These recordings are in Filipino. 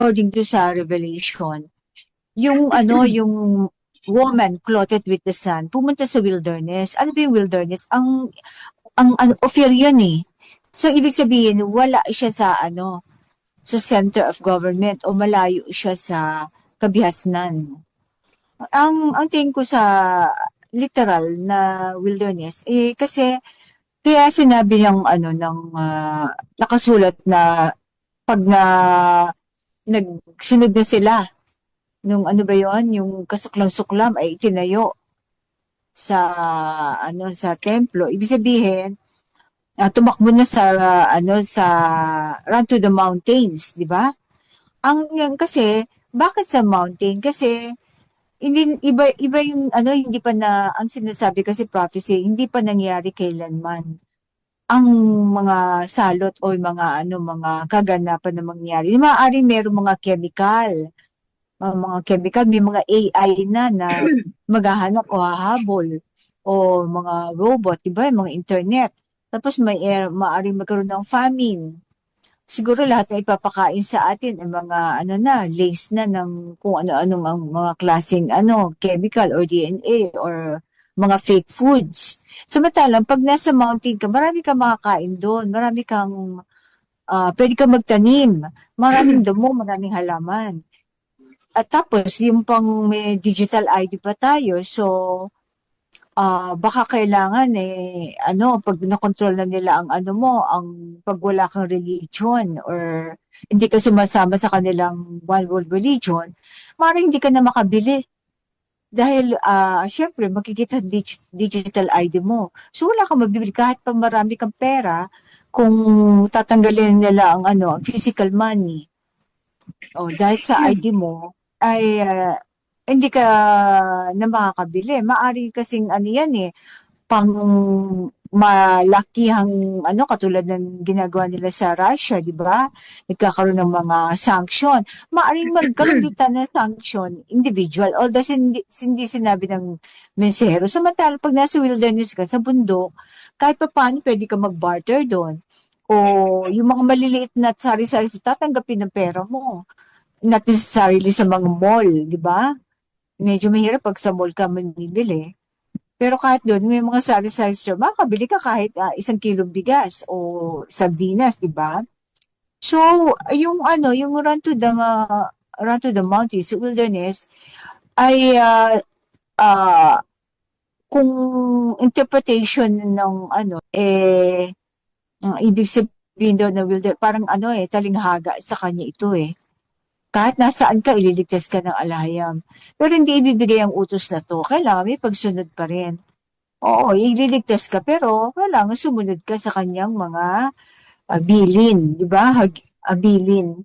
according to sa Revelation, yung yung woman clothed with the sun, pumunta sa wilderness. Ano ba yung wilderness? Ang Ophir yun eh. So, ibig sabihin, wala siya sa center of government o malayo siya sa kabihasnan. Ang tingin ko sa literal na wilderness, kasi kaya sinabi nakasulat na pag nagsunod na sila, nung ano ba yon, yung kasuklam-suklam ay itinayo sa templo. Ibig sabihin, tumakbo na sa run to the mountains, di ba? Kasi bakit sa mountain? Kasi hindi iba yung hindi pa na ang sinasabi kasi prophecy, hindi pa nangyari kailanman ang mga salot o mga kaganapan na mangyari. Maaaring merong mga chemical, may mga AI na maghahanap o hahabol o mga robot, diba? Mga internet. Tapos maaaring magkaroon ng famine. Siguro lahat na ipapakain sa atin ay mga lace na ng kung ano-anong ang mga klaseng chemical or DNA or mga fake foods. Samantalang pag nasa mountain ka, marami kang makakain doon, marami kang pwede kang magtanim, maraming damo, maraming halaman. At tapos yung pang may digital ID pa tayo, so baka kailangan pag nakontrol na nila ang ang pag wala kang religion or hindi ka sumasama sa kanilang one world religion, maaaring hindi ka na makabili. Dahil, syempre, makikita digital ID mo. So, wala kang mabibili kahit pa marami kang pera kung tatanggalin nila ang ang physical money. O, dahil sa ID mo, ay hindi ka na makakabili. Maari kasing yan pang malakihang katulad ng ginagawa nila sa Russia, di ba? Nagkakaroon ng mga sanction. Maaring magkaroon dito ng sanction individual, although hindi sinabi ng mensahero. Samantala, pag nasa wilderness ka, sa bundok, kahit pa paano pwede ka mag-barter doon. O yung mga maliliit na sari-sari, tatanggapin ng pera mo. Not necessarily sa mga mall, di ba? Medyo mahirap pag sa mall ka manibili. Pero kahit doon, may mga sari-sari store, makakabili ka kahit 1 kilong bigas o sardinas, di ba? So, yung run to the mountains, wilderness, ay kung interpretation ng ibig sabihin daw na wilderness, parang talinghaga sa kanya ito Kahit nasaan ka, ililigtas ka ng alahayam. Pero hindi ibibigay ang utos na to. Kailangan may pagsunod pa rin. Oo, ililigtas ka, pero kailangan sumunod ka sa kanyang mga bilin. Di ba? Bilin.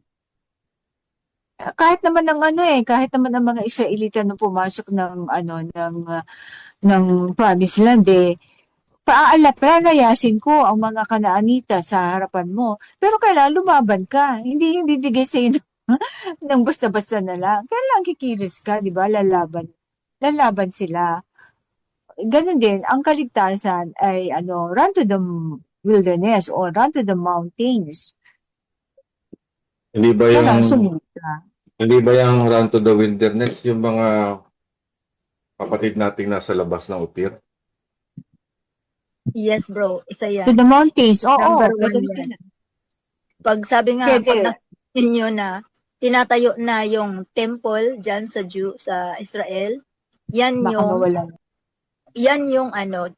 Kahit naman kahit naman ang mga Israelita nung pumasok ng promised land, palayasin ko ang mga Kanaanita sa harapan mo. Pero kailangan lumaban ka. Hindi yung bibigay sa iyo nang basta-basta na lang. Kailangan kikilos ka, di ba? Lalaban sila. Ganon din, ang kaligtasan ay run to the wilderness or run to the mountains. Hindi ba Kailangan yung sumunod ka. hindi ba yung run to the wilderness yung mga kapatid nating nasa labas ng Upir? Yes, bro. Isa To yan. the mountains, oo. Number Pwede one rin yan. Pag sabi nga, Pwede. pag nakita nyo na tinatayo na yung temple dyan sa Israel, yan Baka yung mawalan. yan yung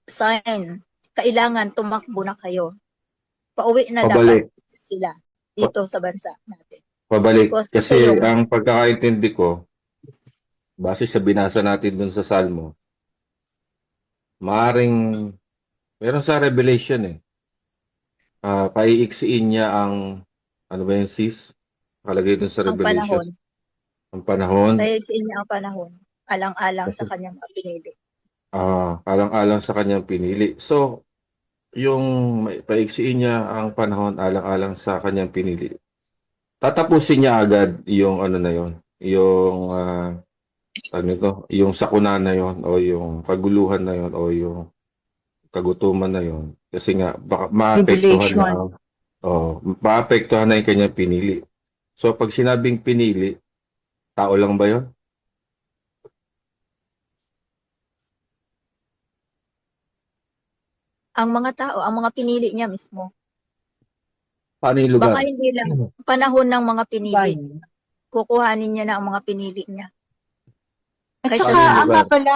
sign. Kailangan tumakbo na kayo. Pauwi na Pabalik. dapat sila dito sa bansa natin. Pabalik. Because Kasi yung ang pagkakaintindi ko, base sa binasa natin dun sa Salmo, maaring meron sa Revelation paiiksiin niya ang ano ba yung sis? Nakalagay dun sa ang Revelation. panahon. Ang panahon. Tayagsin niya ang panahon. Alang-alang Kasi- sa kanyang mga pinili. alang-alang sa kanyang pinili. So, yung paiksiin niya ang panahon alang-alang sa kanyang pinili. Tatapusin niya agad yung ano na yon, yung yung sakuna na yon o yung kaguluhan na yon o yung kagutuman na yon. Kasi nga baka maapektuhan Tribulation. maapektuhan na yung kanyang pinili. So, pag sinabing pinili, tao lang ba yun? Ang mga tao, ang mga pinili niya mismo. Paano yung Baka lugar? hindi lang panahon ng mga pinili. Bayan. Kukuhanin niya na ang mga pinili niya. At Kaysa saka, Paano yung ang nga lugar? pala,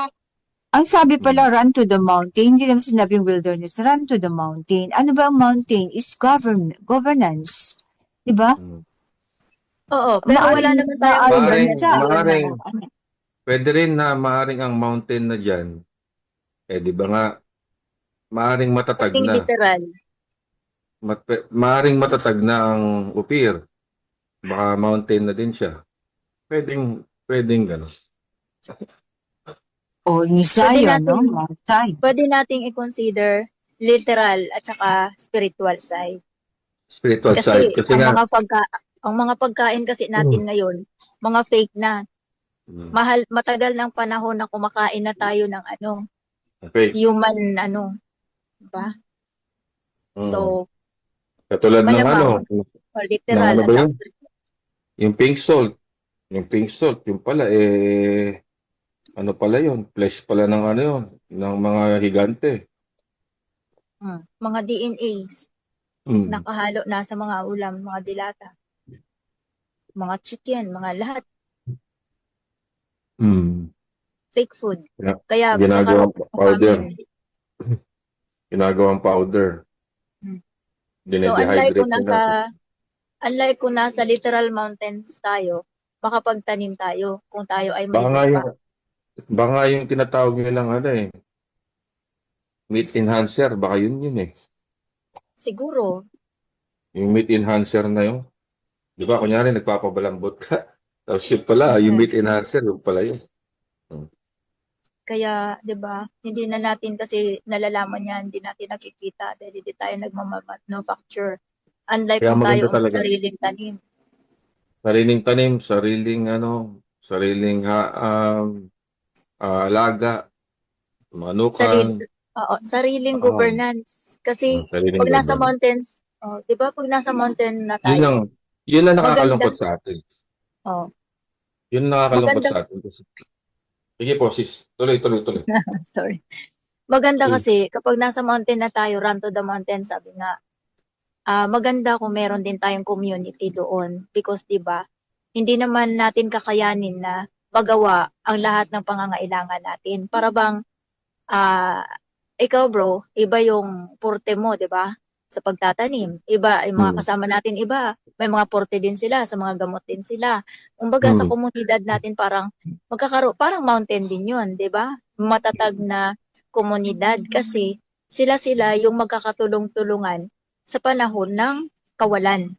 ang sabi pala, Hmm. run to the mountain, hindi naman sinabing wilderness, run to the mountain. Ano ba ang mountain? Is governance. Di ba? Hmm. Oo, pero wala naman tayong Maaring Maaring, governance bansa. ngayon na. maaring, pwede rin na maaring ang mountain na dyan, di ba nga, maaring matatag Pwedeng na. literal. Maaring matatag na ang upir. Baka mountain na din siya. Pwedeng gano'n. O, yung Pwede Zion, no? nating, Mount Zion. pwede nating i-consider literal at saka spiritual side. Spiritual side. Kasi Kasi nga, ang mga pagkain kasi natin ngayon, mga fake na. mm, Matagal ng panahon na kumakain na tayo ng okay. human diba? Mm. So, Katulad ng malamang or ng literal ano at ba saka yun? Yung pink salt. Yung pink salt, yung pala, ano pala yun? Flesh pala ng ano yun? Ng mga higante. mga DNAs Mm. nakahalo na sa mga ulam, mga dilata, mga chicken, mga lahat Mm. fake food. Gina- Kaya Ginagawang powder. pangin. Ginagawang powder. So Dinedehydrate na natin. unlike kung nasa literal mountains tayo, makapagtanim tayo kung tayo ay may Baka nga lupa. yung tinatawag nilang meat enhancer. Baka yun eh. Siguro, Yung meat enhancer na yun. Di ba, kunyari, nagpapabalambot ka. Tapos yun pala, yung meat enhancer, yun pala yun. kaya 'di ba, hindi na natin kasi nalalaman yan, hindi natin nakikita dahil hindi tayo nagmamanufacture. Unlike Kaya kung tayo maganda ang talaga. sariling tanim. Sariling tanim, sariling alaga, Sarili, manukan, sariling ah, governance. Kasi sariling pag nasa government. mountains, 'di ba pag nasa mountain na Yun lang, tayo, yun lang maganda. nakakalungkot sa atin. Oh, Yun ang nakakalungkot maganda. sa atin. Sige po, sis. Tuloy. Sorry. Maganda Sige. kasi kapag nasa mountain na tayo, run to the mountain, sabi nga, maganda kung meron din tayong community doon because 'di ba, hindi naman natin kakayanin na magawa ang lahat ng pangangailangan natin. Para bang ikaw bro, iba yung porte mo, 'di ba? Sa pagtatanim. Iba yung mga Hmm. kasama natin, iba may mga porte din sila, sa mga gamot din sila. Kumbaga sa komunidad natin parang parang mountain din 'yun, 'di ba? Matatag na komunidad kasi sila yung magkakatulong-tulungan sa panahon ng kawalan.